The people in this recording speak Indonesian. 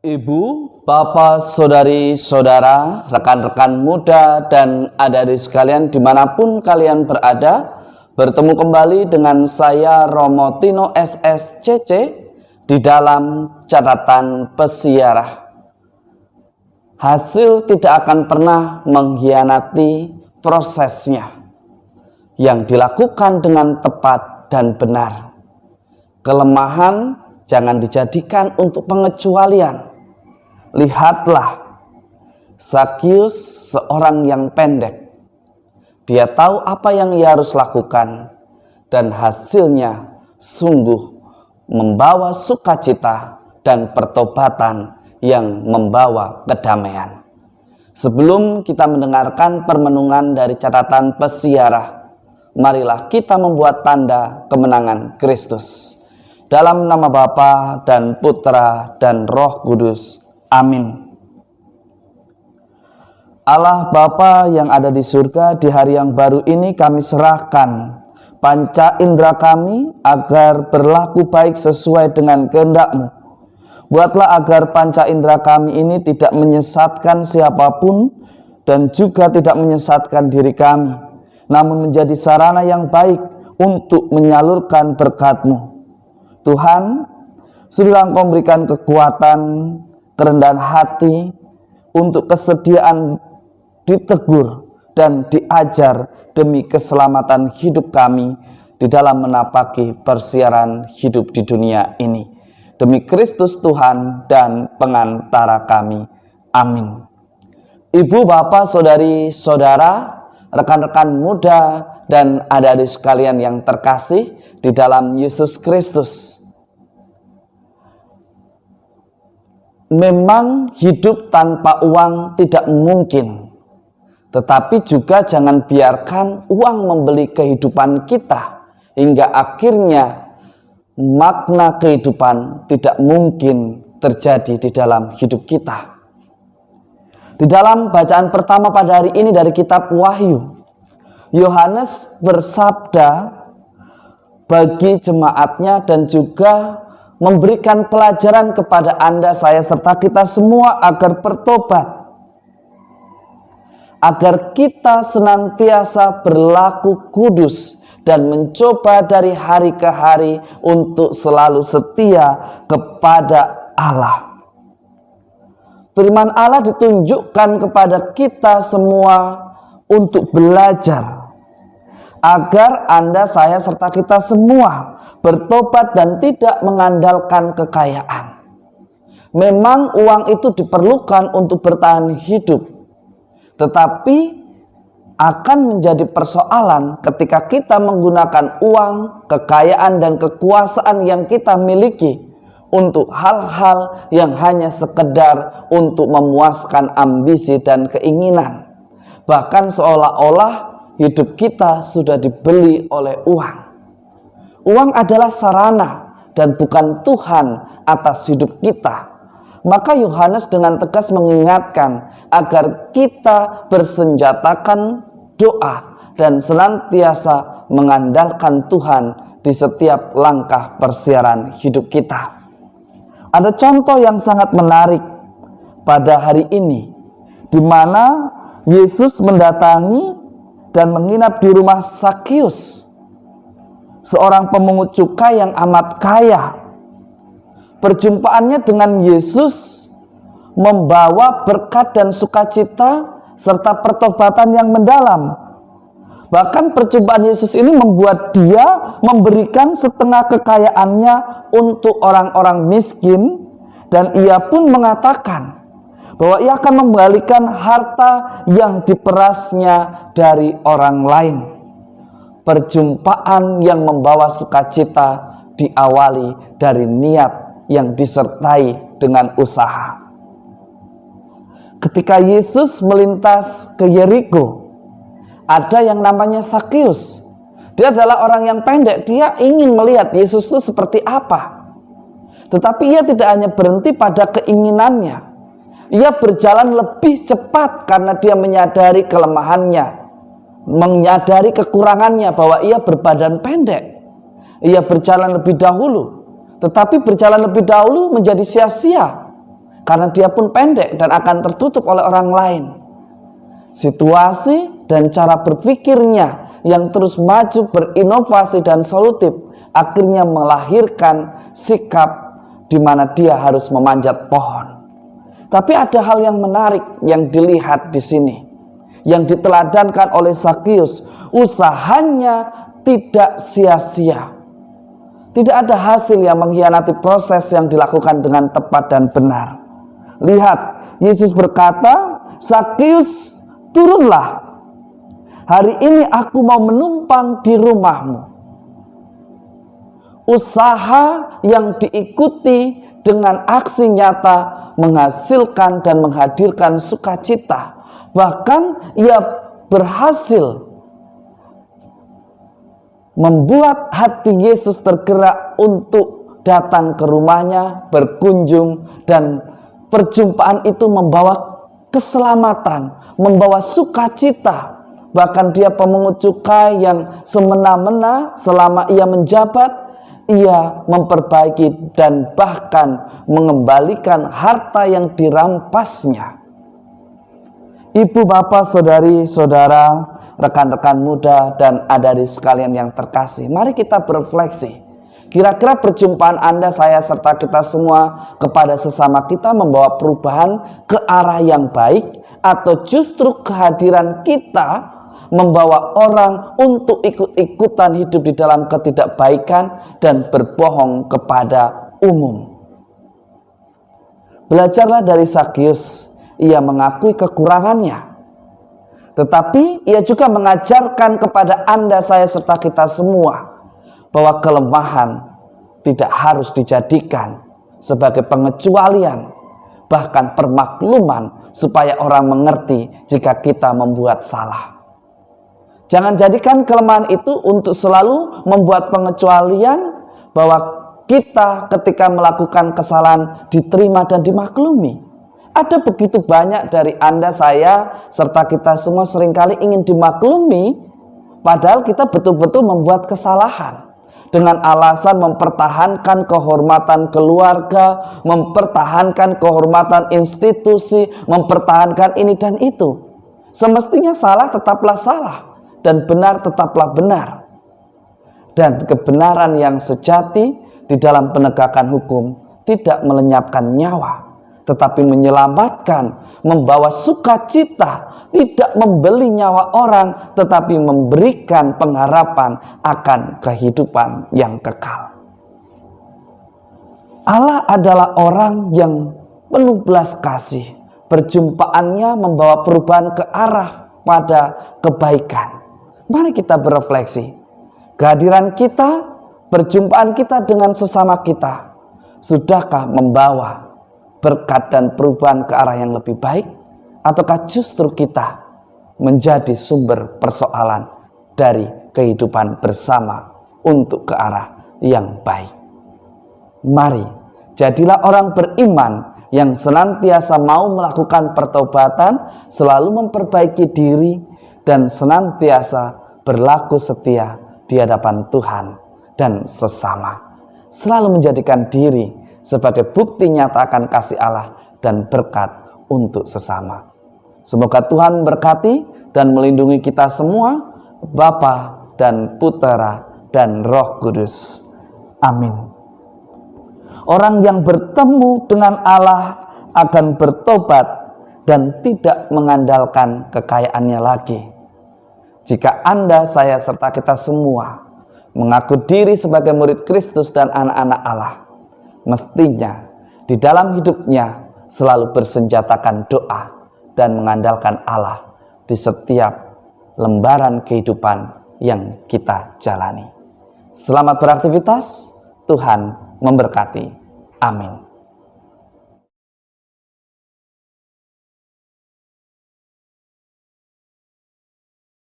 Ibu, Bapak, Saudari-saudara, rekan-rekan muda, dan adik-adik sekalian dimanapun kalian berada, bertemu kembali dengan saya Romo Tino SSCC di dalam catatan pesiarah. Hasil tidak akan pernah mengkhianati prosesnya yang dilakukan dengan tepat dan benar. Kelemahan jangan dijadikan untuk pengecualian. Lihatlah Zakius, seorang yang pendek. Dia tahu apa yang ia harus lakukan, dan hasilnya sungguh membawa sukacita dan pertobatan yang membawa kedamaian. Sebelum kita mendengarkan permenungan dari catatan pesiarah, marilah kita membuat tanda kemenangan Kristus. Dalam nama Bapa dan Putra dan Roh Kudus. Amin. Allah Bapa yang ada di surga, di hari yang baru ini kami serahkan panca indera kami agar berlaku baik sesuai dengan kehendak-Mu. Buatlah agar panca indera kami ini tidak menyesatkan siapapun dan juga tidak menyesatkan diri kami, namun menjadi sarana yang baik untuk menyalurkan berkat-Mu. Tuhan, sudahlah Engkau memberikan kekuatan, kerendahan hati, untuk kesediaan ditegur dan diajar demi keselamatan hidup kami di dalam menapaki persiaran hidup di dunia ini. Demi Kristus Tuhan dan pengantara kami. Amin. Ibu, Bapak, Saudari-saudara, rekan-rekan muda, dan adik-adik sekalian yang terkasih di dalam Yesus Kristus. Memang hidup tanpa uang tidak mungkin, tetapi juga jangan biarkan uang membeli kehidupan kita, hingga akhirnya makna kehidupan tidak mungkin terjadi di dalam hidup kita. Di dalam bacaan pertama pada hari ini dari kitab Wahyu, Yohanes bersabda bagi jemaatnya dan juga memberikan pelajaran kepada Anda, saya, serta kita semua agar bertobat, agar kita senantiasa berlaku kudus dan mencoba dari hari ke hari untuk selalu setia kepada Allah. Firman Allah ditunjukkan kepada kita semua untuk belajar, agar Anda, saya, serta kita semua bertobat dan tidak mengandalkan kekayaan. Memang uang itu diperlukan untuk bertahan hidup, tetapi akan menjadi persoalan ketika kita menggunakan uang, kekayaan, dan kekuasaan yang kita miliki untuk hal-hal yang hanya sekedar untuk memuaskan ambisi dan keinginan. Bahkan seolah-olah hidup kita sudah dibeli oleh uang. Uang adalah sarana dan bukan Tuhan atas hidup kita. Maka Yohanes dengan tegas mengingatkan agar kita bersenjatakan doa dan senantiasa mengandalkan Tuhan di setiap langkah persiaran hidup kita. Ada contoh yang sangat menarik pada hari ini, di mana Yesus mendatangi dan menginap di rumah Zakius, seorang pemungut cukai yang amat kaya. Perjumpaannya dengan Yesus membawa berkat dan sukacita serta pertobatan yang mendalam. Bahkan perjumpaan Yesus ini membuat dia memberikan setengah kekayaannya untuk orang-orang miskin, dan ia pun mengatakan bahwa ia akan mengembalikan harta yang diperasnya dari orang lain. Perjumpaan yang membawa sukacita diawali dari niat yang disertai dengan usaha. Ketika Yesus melintas ke Yeriko, ada yang namanya Zakius. Dia adalah orang yang pendek. Dia ingin melihat Yesus itu seperti apa. Tetapi ia tidak hanya berhenti pada keinginannya. Ia berjalan lebih cepat karena dia menyadari kelemahannya, menyadari kekurangannya, bahwa ia berbadan pendek. Ia berjalan lebih dahulu, tetapi berjalan lebih dahulu menjadi sia-sia karena dia pun pendek dan akan tertutup oleh orang lain. Situasi dan cara berpikirnya yang terus maju, berinovasi dan solutif akhirnya melahirkan sikap di mana dia harus memanjat pohon. Tapi ada hal yang menarik yang dilihat di sini, yang diteladankan oleh Sakius. Usahanya tidak sia-sia. Tidak ada hasil yang mengkhianati proses yang dilakukan dengan tepat dan benar. Lihat, Yesus berkata, "Sakius, turunlah. Hari ini aku mau menumpang di rumahmu." Usaha yang diikuti dengan aksi nyata menghasilkan dan menghadirkan sukacita. Bahkan ia berhasil membuat hati Yesus tergerak untuk datang ke rumahnya, berkunjung, dan perjumpaan itu membawa keselamatan, membawa sukacita. Bahkan dia pemungut cukai yang semena-mena selama ia menjabat, ia memperbaiki dan bahkan mengembalikan harta yang dirampasnya. Ibu, bapak, saudari, saudara, rekan-rekan muda, dan adik-adik sekalian yang terkasih, mari kita berefleksi. Kira-kira perjumpaan Anda, saya, serta kita semua kepada sesama kita membawa perubahan ke arah yang baik, atau justru kehadiran kita membawa orang untuk ikut-ikutan hidup di dalam ketidakbaikan dan berbohong kepada umum? Belajarlah dari Sakius. Ia mengakui kekurangannya, tetapi ia juga mengajarkan kepada Anda, saya, serta kita semua bahwa kelemahan tidak harus dijadikan sebagai pengecualian, bahkan permakluman supaya orang mengerti jika kita membuat salah. Jangan jadikan kelemahan itu untuk selalu membuat pengecualian bahwa kita ketika melakukan kesalahan diterima dan dimaklumi. Ada begitu banyak dari Anda, saya, serta kita semua seringkali ingin dimaklumi, padahal kita betul-betul membuat kesalahan. Dengan alasan mempertahankan kehormatan keluarga, mempertahankan kehormatan institusi, mempertahankan ini dan itu. Semestinya salah tetaplah salah, dan benar tetaplah benar. Dan kebenaran yang sejati di dalam penegakan hukum tidak melenyapkan nyawa, tetapi menyelamatkan, membawa sukacita, tidak membeli nyawa orang, tetapi memberikan pengharapan akan kehidupan yang kekal. Allah adalah orang yang penuh belas kasih. Perjumpaannya membawa perubahan ke arah pada kebaikan. Mari kita berefleksi. Kehadiran kita, perjumpaan kita dengan sesama kita, sudahkah membawa berkat dan perubahan ke arah yang lebih baik, ataukah justru kita menjadi sumber persoalan dari kehidupan bersama untuk ke arah yang baik? Mari jadilah orang beriman yang senantiasa mau melakukan pertobatan, selalu memperbaiki diri, dan senantiasa berlaku setia di hadapan Tuhan dan sesama, selalu menjadikan diri sebagai bukti nyata akan kasih Allah dan berkat untuk sesama. Semoga Tuhan memberkati dan melindungi kita semua, Bapa dan Putera dan Roh Kudus. Amin. Orang yang bertemu dengan Allah akan bertobat dan tidak mengandalkan kekayaannya lagi. Jika Anda, saya, serta kita semua mengaku diri sebagai murid Kristus dan anak-anak Allah, mestinya di dalam hidupnya selalu bersenjatakan doa dan mengandalkan Allah di setiap lembaran kehidupan yang kita jalani. Selamat beraktivitas, Tuhan memberkati. Amin.